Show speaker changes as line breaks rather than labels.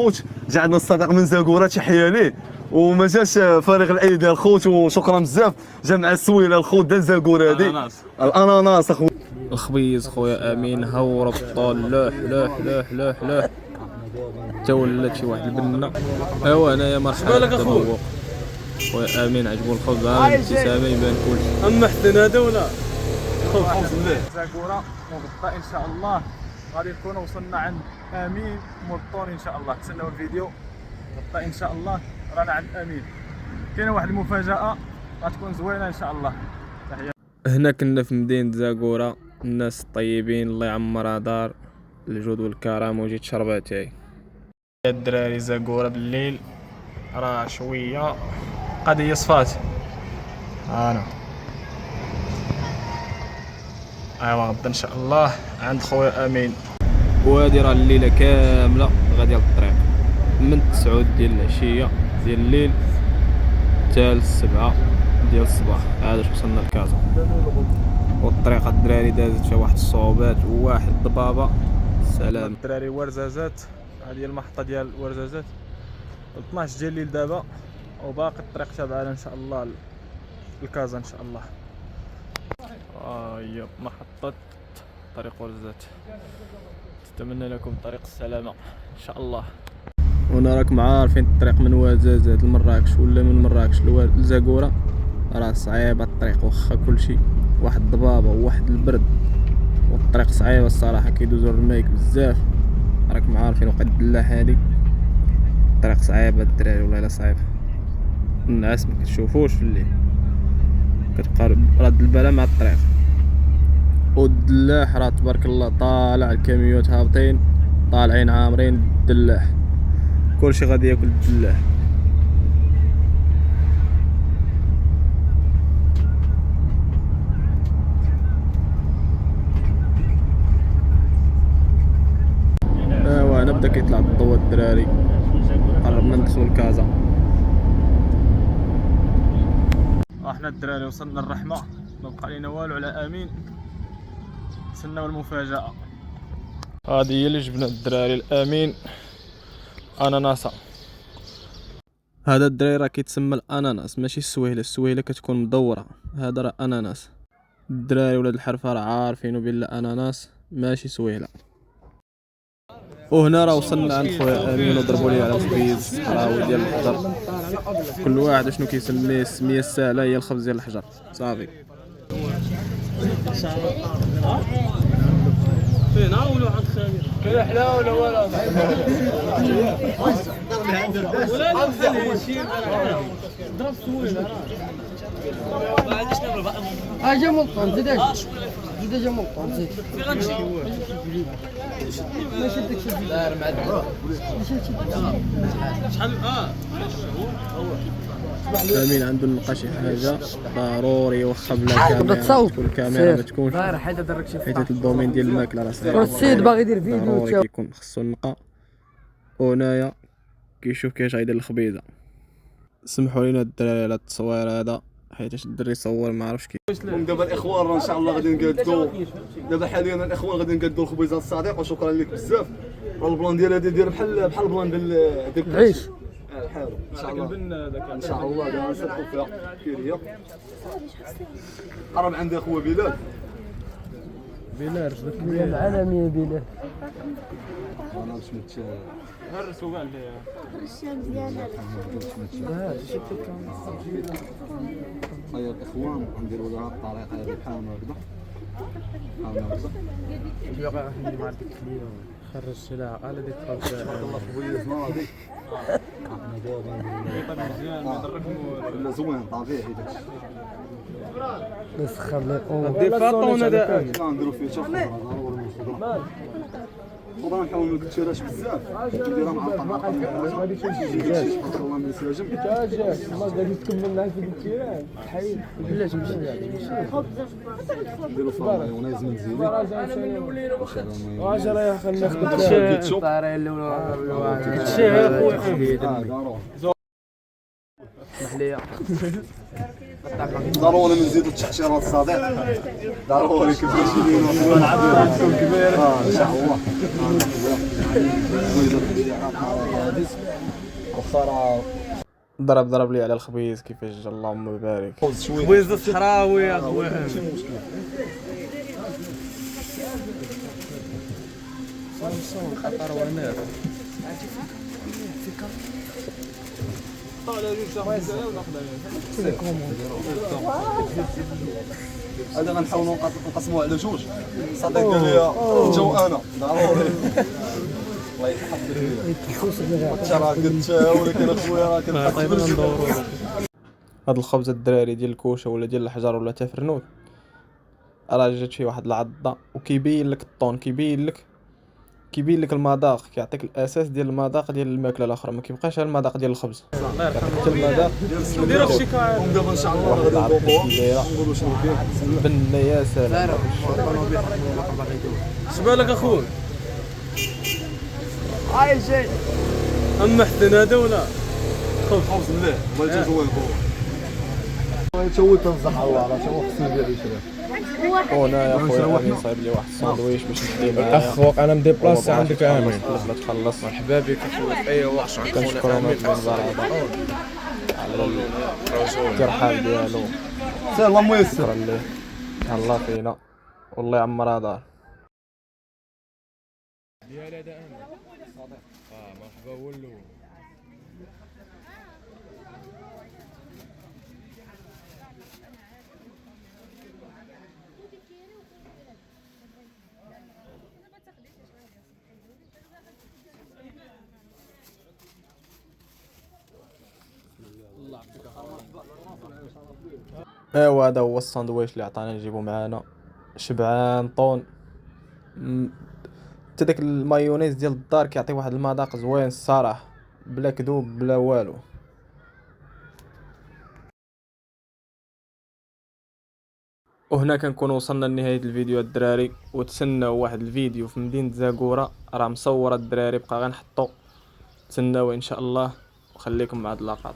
خوت جا عندنا الصديق من زاكورة، تحيه ليه، وما جاش فارغ الايدي ديال الخوت، وشكرا بزاف. جا مع السويله الخوت ديال زاكورة هادي الاناناس اخويا.
الخبيز خويا امين هور الطول لوح لوح لوح لوح لوح تا ولات شي واحد البنه. ايوا انايا مرحبا لك اخويا. خويا امين عجبو الخبز، ها الابتسامه يبان كلشي.
اما حسن هذا ولا خوف بالله.
زاكورة وغدا ان شاء الله غادي نكونوا وصلنا عند امين مورطون ان شاء الله. تسناو الفيديو غدا ان شاء الله رانا عند امين. كاينه واحد المفاجاه غتكون زوينه ان شاء الله. تحيه.
هنا كنا في مدينة زاكورة، الناس الطيبين الله يعمرها دار، الجود والكرم وجيت شرباتي. الدراري زاكورة بالليل راه شوية قضية صفات. انا ايوا غدا ان شاء الله عند خويا امين. وهادي راه الليلة كاملة غادي على الطريق من 9 ديال العشية ديال الليل حتى 7 ديال الصباح. هذا واش وصلنا لكازا، والطريقة الدراري دازت فيها واحد الصعوبات وواحد الضبابة. سلام الدراري. ورزازات، هذه المحطة ديال ورزازات، 12 ديال الليل دابا وباقي الطريق تابعنا ان شاء الله لكازا ان شاء الله. هي محطة طريق ورزازات، نتمنى لكم طريق السلامة ان شاء الله. هنا راكم عارفين الطريق من ورزازات لمراكش ولا من مراكش لزاكورة راه صعيبة الطريق، واخا كلشي واحد الضبابة وواحد البرد والطريق صعيبة الصراحة، كيدوزو الرمايك بزاف. راكم عارفين وقت الدلاح هادي الطريق صعيبة الدراري، والله الا صعيبة. الناس ما كتشوفوش في الليل، كتبقى راد البلا مع الطريق. والدلاح راه تبارك الله طالع، الكاميوت هابطين طالعين عامرين الدلاح، كلشي غادي ياكل الدلاح. ايوا هنا بدا كيطلع الضوء الدراري، قربنا ندخلو لكازا. احنا الدراري وصلنا الرحمة، ما بقى لينا والو على امين، نستناو المفاجأة. هذه هي اللي جبنا الدراري الامين، اناناسا. هذا الدراري راه كيتسمى الاناناس ماشي السويله، السويله كتكون مدوره، هذا راه اناناس. الدراري ولاد الحرفه راه عارفينو بلا اناناس ماشي سويله. وهنا راه وصلنا عند خويا امين وضربوا لي على الخبيز الصحراوي ديال الحجر، كل واحد شنو كيسميه السميه السهله هي الخبز ديال الحجر صافي.
فين عاولوا عند خالد كاين حلاوه ولا ولا نخليه شي ضرب سويله ما عنديش نمر بقى.
اجا ملطون زيد اجا ملطون زيد
في غنمشي
ما شدك شد داير مع
شحال
امين عنده نلقى شي حاجه ضروري، واخا بلا كاميرا تكون الكاميرا ما تكونش حيت الدومين ديال الماكله راه صعيب.
السيد باغي يدير فيديو
ضروري كيكون خصو نلقى. وهنايا كيشوف كيفاش غيدير الخبيزه. سمحوا لينا الدراري على التصوير هذا حيت الدري يصور ما عرفش كيف.
دابا الاخوان ان شاء الله غادي نقادو، دابا حاليا الاخوان غادي نقادو الخبيزه الصديق، وشكرا لك بزاف. البلان ديال هذا ديال بحال البلان ديال
العيش
الحارو ان شاء الله. ان شاء الله دابا نصدقوا فيها كيريه. قرب عندي اخويا بلال
العالمية بلال.
انا مش متشاهد
هرسوا كاع اللي
طيب الاخوان نديروا لها الطريقه هذه بحال هكذا
يوقع عندي مع ديك اللي خرج السلاح على ديك الخبز.
الله خويا زمان هذيك
مزيان ما ضركم
لا زوين طبيعي داكشي.
نسخر لي قوم
دير فاطون هذا
نديرو فيه حتى خضره، خضره نحاول ما نكثرهاش بزاف، نديرها مع الطماطم الله من السلاجم.
ما غادي تكمل معاك في الكيران حي بلاش مشي
نديرو فرماي ونايز من زيني
واش راه خلينا ناخذ
كيتشوب
الطاري الاولى
كتشي اخويا
محليه
ضروري نزيدو التحشيرات الصديق، ضروري كيفاش نديرو كبير ان شاء الله.
ضرب لي على الخبيز كيفاش جا، اللهم بارك.
خبيز الصحراوي يا خويا. خطر وانا
هذا غنحاولوا نقسموه على جوج. صديق قال لي انت وانا ضروري. الله يحفظك ليا. انت راه قلت ولكن اخويا راه كنحب
هاد الخبز الدراري ديال الكوشه ولا ديال الحجر ولا تفرنوت، راه جات فيه واحد العضه وكيبين لك الطون، كيبين لك المذاق، كيعطيك الاساس ديال المذاق ديال الماكله الاخرى، ما كيبقاش المذاق ديال الخبز، كيعطيك حتى المذاق.
نديرو الشكاية
دابا ان شاء الله
واحد العضه كي دايره
نقولوا شنو كاين.
بن يا سلام.
شبالك اخويا؟ اما حسن هذا ولا
خبز مليح بغيت نزوين تو تنصح الله راه تو خصني ندير يشري.
هنا يا خويا امين صايب لي واحد الساندويش باش ندي معاه.
اخوك انا مديبلاصي عندك امين.
لا تخلص.
مرحبا بك اخويا في اي وقت.
كنشكرهم من بعض على الترحاب ديالو.
سير الله ميسر.
شكرا ليه. الله فينا والله يعمرها دار.
ديال هذا امين. مرحبا ولو.
ايوا هذا هو الساندويش اللي عطانا نجيبو معانا، شبعان طون. حتى داك المايونيز ديال الدار كيعطي واحد المذاق زوين الصراحه، بلا كذوب بلا والو. وهنا كنكون وصلنا لنهايه الفيديو الدراري، وتسناو واحد الفيديو في مدينه زاكورا راه مصور الدراري، بقى غنحطو، تسناو ان شاء الله، وخليكم مع هاد اللقطات.